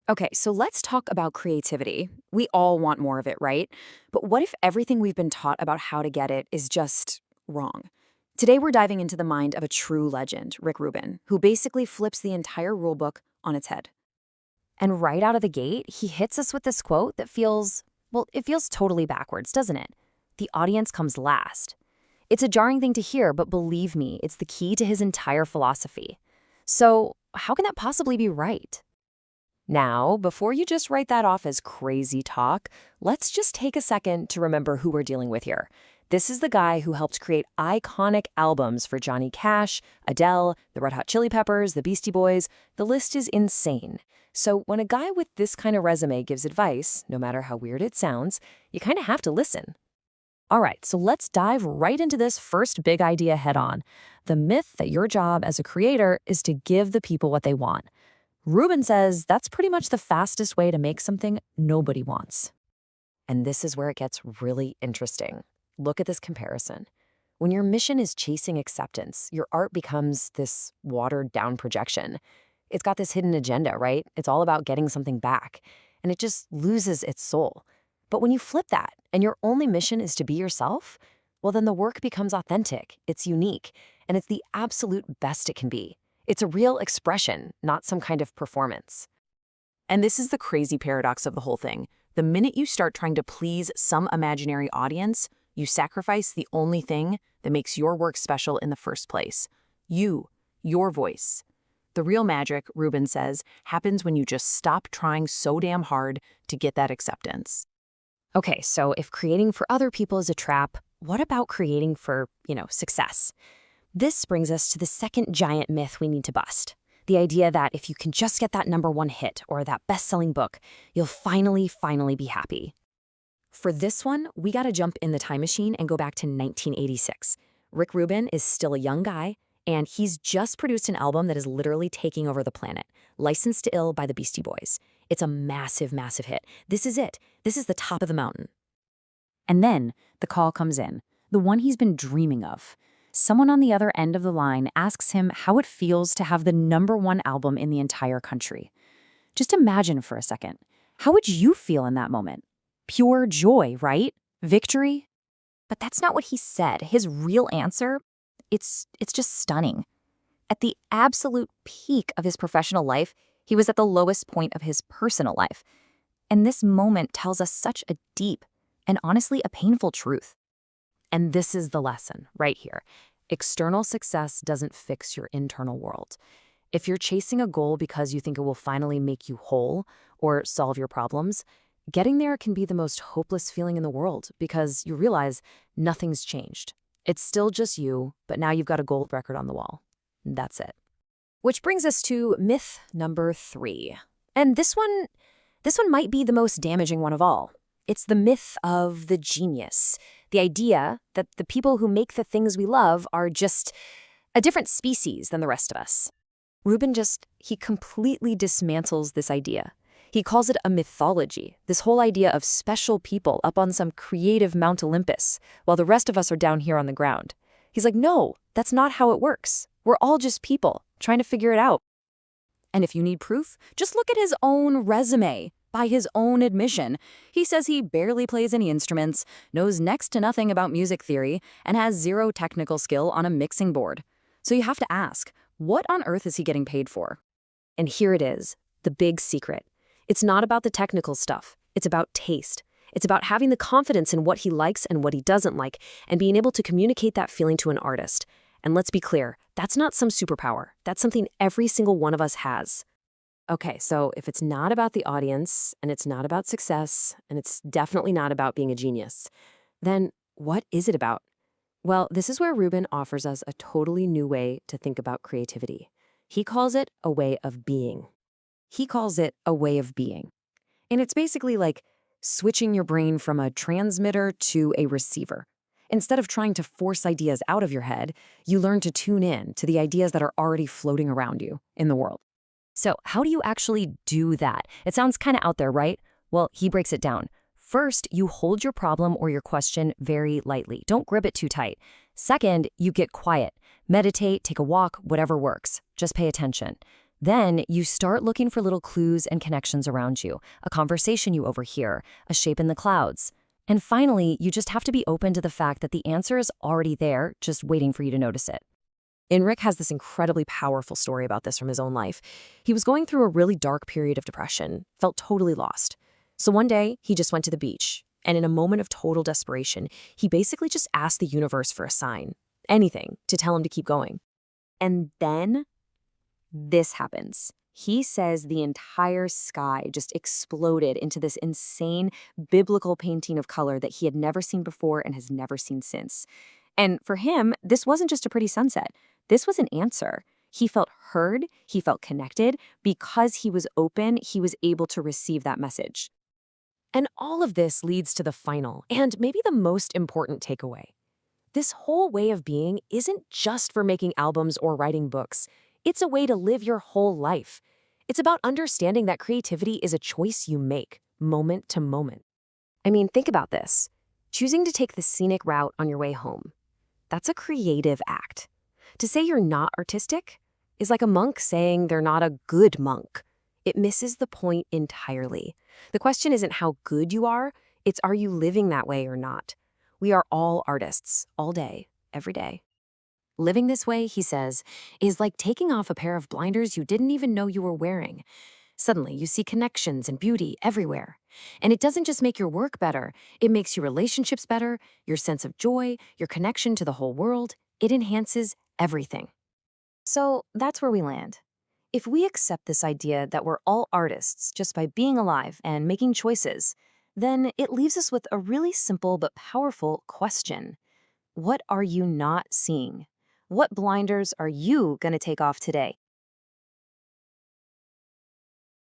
Okay, so let's talk about creativity. We all want more of it, right? But what if everything we've been taught about how to get it is just wrong? Today, we're diving into the mind of a true legend, Rick Rubin, who basically flips the entire rulebook on its head. And right out of the gate, he hits us with this quote that feels, well, it feels totally backwards, doesn't it? The audience comes last. It's a jarring thing to hear, but believe me, it's the key to his entire philosophy. So, how can that possibly be right? Now, before you just write that off as crazy talk, let's just take a second to remember who we're dealing with here. This is the guy who helped create iconic albums for Johnny Cash, Adele, the Red Hot Chili Peppers, the Beastie Boys. The list is insane. So when a guy with this kind of resume gives advice, no matter how weird it sounds, you kind of have to listen. All right, so let's dive right into this first big idea head on. The myth that your job as a creator is to give the people what they want. Rubin says that's pretty much the fastest way to make something nobody wants. And this is where it gets really interesting. Look at this comparison. When your mission is chasing acceptance, your art becomes this watered-down projection. It's got this hidden agenda, right? It's all about getting something back, and it just loses its soul. But when you flip that, and your only mission is to be yourself, well, then the work becomes authentic, it's unique, and it's the absolute best it can be. It's a real expression, not some kind of performance. And this is the crazy paradox of the whole thing. The minute you start trying to please some imaginary audience, you sacrifice the only thing that makes your work special in the first place. Your voice. The real magic, Rubin says, happens when you just stop trying so damn hard to get that acceptance. Okay, so if creating for other people is a trap, what about creating for, success? This brings us to the second giant myth we need to bust. The idea that if you can just get that #1 hit or that best-selling book, you'll finally be happy. For this one, we gotta jump in the time machine and go back to 1986. Rick Rubin is still a young guy, and he's just produced an album that is literally taking over the planet, Licensed to Ill by the Beastie Boys. It's a massive hit. This is it. This is the top of the mountain. And then the call comes in, the one he's been dreaming of. Someone on the other end of the line asks him how it feels to have the #1 album in the entire country. Just imagine for a second. How would you feel in that moment? Pure joy, right? Victory? But that's not what he said. His real answer, it's just stunning. At the absolute peak of his professional life, he was at the lowest point of his personal life. And this moment tells us such a deep and honestly a painful truth. And this is the lesson right here. External success doesn't fix your internal world. If you're chasing a goal because you think it will finally make you whole or solve your problems, getting there can be the most hopeless feeling in the world because you realize nothing's changed. It's still just you, but now you've got a gold record on the wall. That's it. Which brings us to myth number 3. And this one might be the most damaging one of all. It's the myth of the genius. The idea that the people who make the things we love are just a different species than the rest of us. Rubin he completely dismantles this idea. He calls it a mythology, this whole idea of special people up on some creative Mount Olympus, while the rest of us are down here on the ground. He's like, no, that's not how it works. We're all just people trying to figure it out. And if you need proof, just look at his own resume. By his own admission, he says he barely plays any instruments, knows next to nothing about music theory, and has zero technical skill on a mixing board. So you have to ask, what on earth is he getting paid for? And here it is, the big secret. It's not about the technical stuff. It's about taste. It's about having the confidence in what he likes and what he doesn't like, and being able to communicate that feeling to an artist. And let's be clear, that's not some superpower. That's something every single one of us has. Okay, so if it's not about the audience, and it's not about success, and it's definitely not about being a genius, then what is it about? Well, this is where Rubin offers us a totally new way to think about creativity. He calls it a way of being. And it's basically like switching your brain from a transmitter to a receiver. Instead of trying to force ideas out of your head, you learn to tune in to the ideas that are already floating around you in the world. So how do you actually do that? It sounds kind of out there, right? Well, he breaks it down. First, you hold your problem or your question very lightly. Don't grip it too tight. Second, you get quiet. Meditate, take a walk, whatever works. Just pay attention. Then you start looking for little clues and connections around you, a conversation you overhear, a shape in the clouds. And finally, you just have to be open to the fact that the answer is already there, just waiting for you to notice it. And Rick has this incredibly powerful story about this from his own life. He was going through a really dark period of depression, felt totally lost. So one day, he just went to the beach, and in a moment of total desperation, he basically just asked the universe for a sign, anything, to tell him to keep going. And then this happens. He says the entire sky just exploded into this insane biblical painting of color that he had never seen before and has never seen since. And for him, this wasn't just a pretty sunset. This was an answer. He felt heard, he felt connected. Because he was open, he was able to receive that message. And all of this leads to the final, and maybe the most important takeaway. This whole way of being isn't just for making albums or writing books. It's a way to live your whole life. It's about understanding that creativity is a choice you make, moment to moment. I mean, think about this. Choosing to take the scenic route on your way home. That's a creative act. To say you're not artistic is like a monk saying they're not a good monk. It misses the point entirely. The question isn't how good you are, it's are you living that way or not? We are all artists, all day, every day. Living this way, he says, is like taking off a pair of blinders you didn't even know you were wearing. Suddenly, you see connections and beauty everywhere. And it doesn't just make your work better, it makes your relationships better, your sense of joy, your connection to the whole world. It enhances everything. So that's where we land. If we accept this idea that we're all artists just by being alive and making choices, then it leaves us with a really simple but powerful question. What are you not seeing? What blinders are you going to take off today?